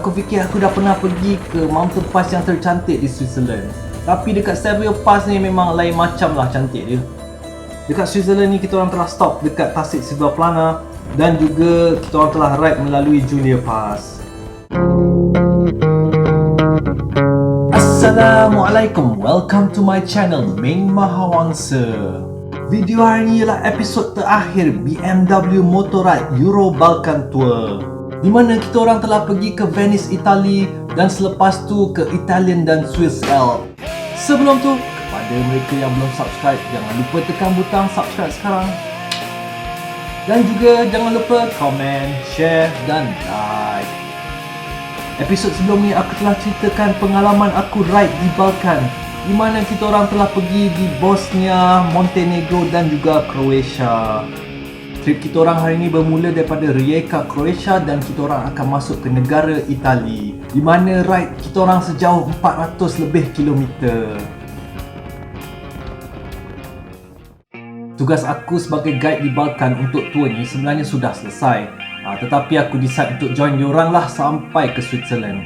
aku fikir aku dah pernah pergi ke mountain pass yang tercantik di Switzerland. Tapi dekat Savoy Pass ni memang lain macam lah cantik dia. Dekat Switzerland ni kita orang telah stop dekat Tasik Silvaplana dan juga kita orang telah ride melalui Julia Pass. Assalamualaikum, welcome to my channel Ming Mahawangsa. Video hari ini ialah episod terakhir BMW Motorrad Euro Balkan Tour, di mana kita orang telah pergi ke Venice, Itali dan selepas tu ke Italian dan Swiss Alps. Sebelum tu, kepada mereka yang belum subscribe, jangan lupa tekan butang subscribe sekarang. Dan juga jangan lupa komen, share dan like. Episod sebelum ni aku telah ceritakan pengalaman aku ride di Balkan, di mana kita orang telah pergi di Bosnia, Montenegro dan juga Croatia. Trip kita orang hari ini bermula daripada Rijeka, Croatia dan kita orang akan masuk ke negara Itali, di mana ride kita orang sejauh 400 lebih kilometer. Tugas aku sebagai guide di Balkan untuk tour ni sebenarnya sudah selesai. Tetapi aku decide untuk join diorang lah sampai ke Switzerland.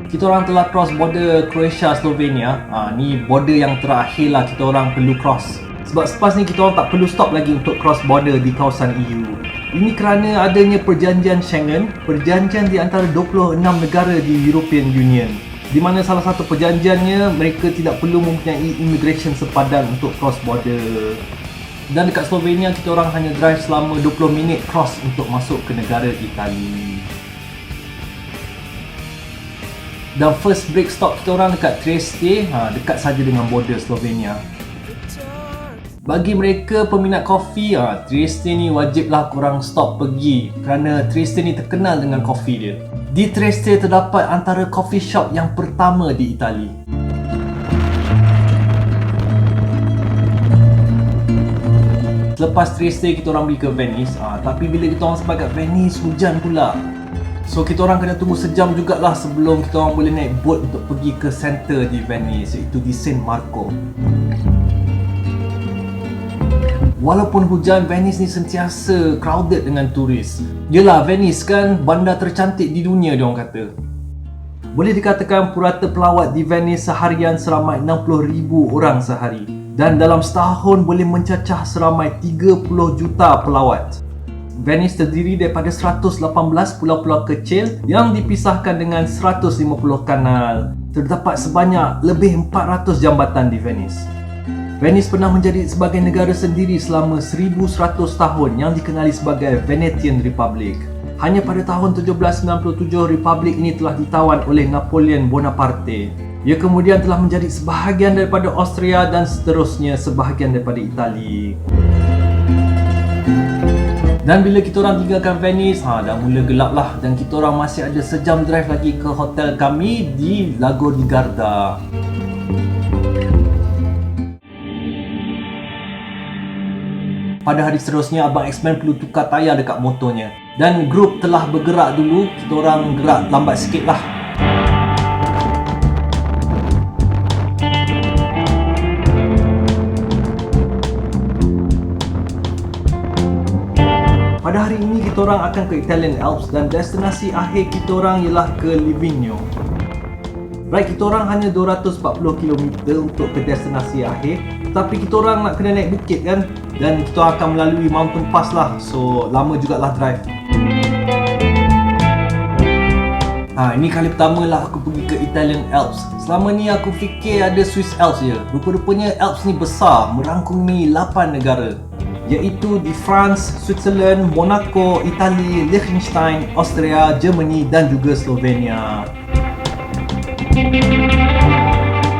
Kita orang telah cross border Croatia, Slovenia. Ni border yang terakhir lah kita orang perlu cross. Sebab selepas ni kita orang tak perlu stop lagi untuk cross border di kawasan EU. Ini kerana adanya perjanjian Schengen, perjanjian di antara 26 negara di European Union, di mana salah satu perjanjiannya mereka tidak perlu mempunyai immigration sepadan untuk cross border. Dan dekat Slovenia kita orang hanya drive selama 20 minit cross untuk masuk ke negara Itali. Dan first break stop kita orang dekat Trieste, dekat saja dengan border Slovenia. Bagi mereka peminat kopi, Trieste ni wajiblah korang stop pergi kerana Trieste ni terkenal dengan kopi dia. Di Trieste terdapat antara coffee shop yang pertama di Itali. Selepas Trieste kita orang pergi ke Venice, tapi bila kita orang sampai kat Venice hujan pula. So kita orang kena tunggu sejam jugalah sebelum kita orang boleh naik boat untuk pergi ke center di Venice, iaitu di San Marco. Walaupun hujan, Venice ni sentiasa crowded dengan turis. Yelah, Venice kan bandar tercantik di dunia diorang kata. Boleh dikatakan purata pelawat di Venice seharian seramai 60,000 orang sehari. Dan dalam setahun boleh mencacah seramai 30 juta pelawat. Venice terdiri daripada 118 pulau-pulau kecil yang dipisahkan dengan 150 kanal. Terdapat sebanyak lebih 400 jambatan di Venice. Venice pernah menjadi sebagai negara sendiri selama 1100 tahun yang dikenali sebagai Venetian Republic. Hanya pada tahun 1797 republik ini telah ditawan oleh Napoleon Bonaparte. Ia kemudian telah menjadi sebahagian daripada Austria dan seterusnya sebahagian daripada Itali. Dan bila kita orang tinggalkan Venice, dah mula gelap lah dan kita orang masih ada sejam drive lagi ke hotel kami di Lago di Garda. Pada hari seterusnya, Abang X-Man perlu tukar tayar dekat motornya. Dan grup telah bergerak dulu, kita orang gerak lambat sikit lah. Pada hari ini kita orang akan ke Italian Alps dan destinasi akhir kita orang ialah ke Livigno. Right, kita orang hanya 240 km untuk ke destinasi akhir, tapi kita orang nak kena naik bukit kan, dan kita akan melalui mountain pass lah, so lama jugalah drive. Ini kali pertama lah aku pergi ke Italian Alps. Selama ni aku fikir ada Swiss Alps je. Rupa-rupanya Alps ni besar, merangkumi 8 negara, iaitu di France, Switzerland, Monaco, Itali, Liechtenstein, Austria, Germany dan juga Slovenia.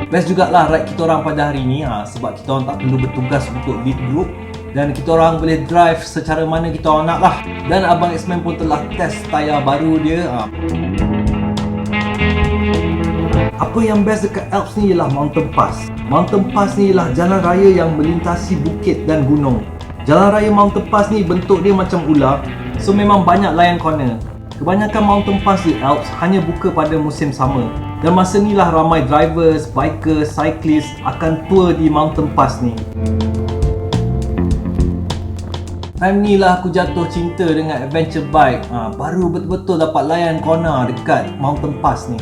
Best jugalah ride kita orang pada hari ni, sebab kita orang tak perlu bertugas untuk lead group dan kita orang boleh drive secara mana kita orang nak lah. Dan Abang X-Man pun telah test tayar baru dia. Apa yang best dekat Alps ni ialah Mountain Pass. Mountain Pass ni ialah jalan raya yang melintasi bukit dan gunung. Jalan raya Mountain Pass ni bentuk dia macam ular, so memang banyak line corner. Kebanyakan Mountain Pass di Alps hanya buka pada musim summer. Dan masa ni lah ramai drivers, bikers, cyclists akan tour di Mountain Pass ni. Time ni lah aku jatuh cinta dengan adventure bike. Baru betul-betul dapat layan corner dekat Mountain Pass ni.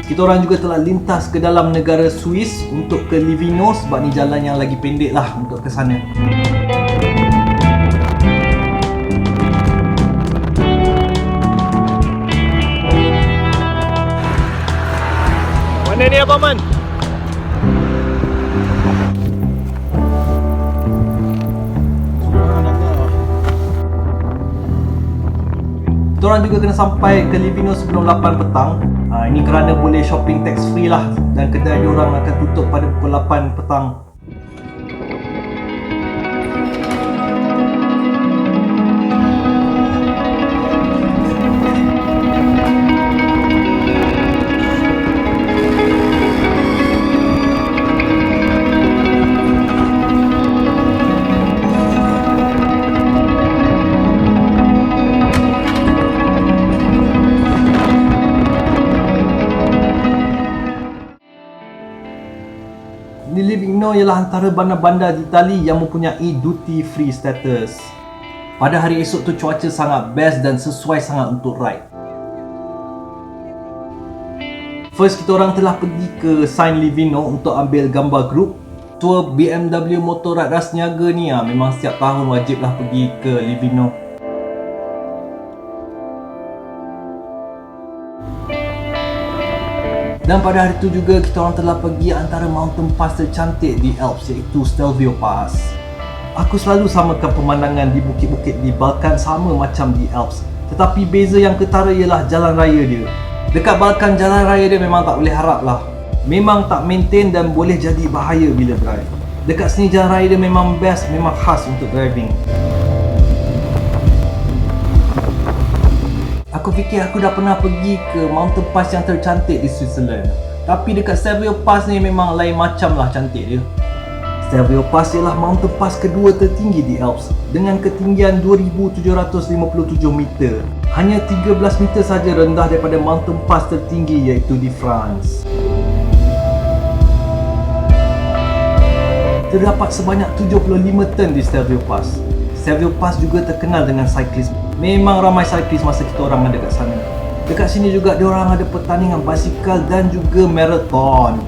Kita orang juga telah lintas ke dalam negara Swiss untuk ke Livigno sebab ni jalan yang lagi pendek lah untuk ke sana. Mana ni Abang Man? Kita orang juga kena sampai ke Livigno sebelum 8 petang. Ini kerana boleh shopping tax free lah dan kedai diorang akan tutup pada pukul 8 petang. Di Livigno ialah antara bandar-bandar di Itali yang mempunyai duty free status. Pada hari esok tu cuaca sangat best dan sesuai sangat untuk ride. First, kita orang telah pergi ke Saint Livigno untuk ambil gambar group. Tour BMW Motorrad Ras Niaga ni memang setiap tahun wajiblah pergi ke Livigno. Dan pada hari itu juga kita orang telah pergi antara mountain pass tercantik di Alps iaitu Stelvio Pass. Aku selalu samakan pemandangan di bukit-bukit di Balkan sama macam di Alps. Tetapi beza yang ketara ialah jalan raya dia. Dekat Balkan jalan raya dia memang tak boleh harap lah. Memang tak maintain dan boleh jadi bahaya bila drive. Dekat sini jalan raya dia memang best, memang khas untuk driving. Aku fikir aku dah pernah pergi ke mountain pass yang tercantik di Switzerland. Tapi dekat Stelvio Pass ni memang lain macam lah cantik dia. Stelvio Pass ialah mountain pass kedua tertinggi di Alps dengan ketinggian 2,757 meter. Hanya 13 meter saja rendah daripada mountain pass tertinggi iaitu di France. Terdapat sebanyak 75 turn di Stelvio Pass. Stelvio Pass juga terkenal dengan cyclist. Memang ramai cyclist masa kita orang ada kat sana. Dekat sini juga diorang ada pertandingan basikal dan juga marathon.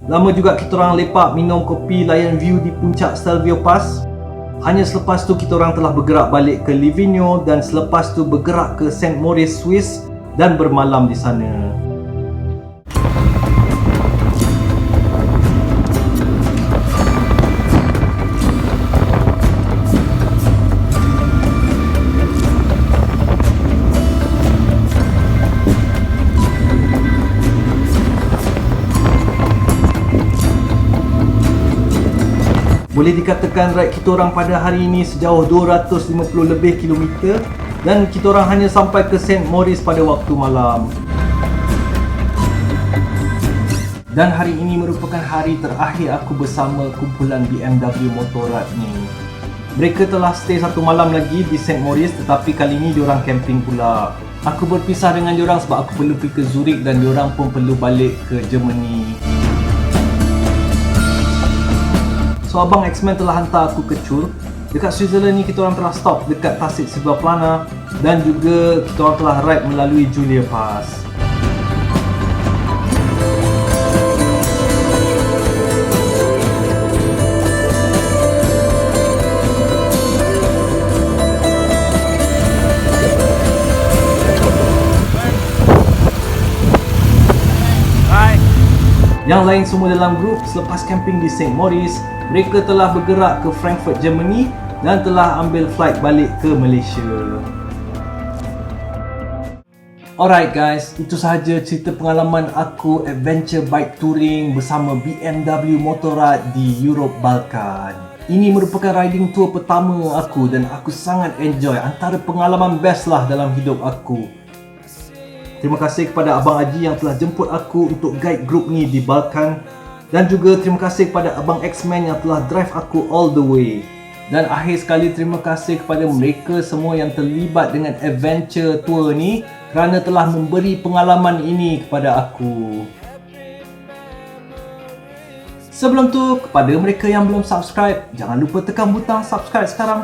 Lama juga kita orang lepak minum kopi layan view di puncak Stelvio Pass. Hanya selepas tu kita orang telah bergerak balik ke Livigno dan selepas tu bergerak ke St. Moritz, Swiss dan bermalam di sana. Boleh dikatakan ride kita orang pada hari ini sejauh 250 lebih kilometer dan kita orang hanya sampai ke St. Moritz pada waktu malam. Dan hari ini merupakan hari terakhir aku bersama kumpulan BMW Motorrad ni. Mereka telah stay satu malam lagi di St. Moritz tetapi kali ini diorang camping pula. Aku berpisah dengan diorang sebab aku perlu pergi ke Zurich dan diorang pun perlu balik ke Germany. So Abang X-Man telah hantar aku ke Chur. Dekat Switzerland ni kita orang telah stop dekat Tasik Silvaplana dan juga kita orang telah ride melalui Julia Pass. Yang lain semua dalam grup selepas camping di St. Moritz, mereka telah bergerak ke Frankfurt, Germany dan telah ambil flight balik ke Malaysia. Alright guys, itu sahaja cerita pengalaman aku adventure bike touring bersama BMW Motorrad di Europe Balkan. Ini merupakan riding tour pertama aku dan aku sangat enjoy, antara pengalaman best lah dalam hidup aku. Terima kasih kepada Abang Haji yang telah jemput aku untuk guide grup ni di Balkan. Dan juga terima kasih kepada Abang X-Man yang telah drive aku all the way. Dan akhir sekali terima kasih kepada mereka semua yang terlibat dengan adventure tour ni kerana telah memberi pengalaman ini kepada aku. Sebelum tu, kepada mereka yang belum subscribe, jangan lupa tekan butang subscribe sekarang.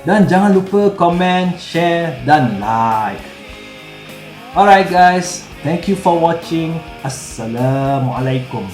Dan jangan lupa komen, share dan like. Alright guys, thank you for watching. Assalamualaikum.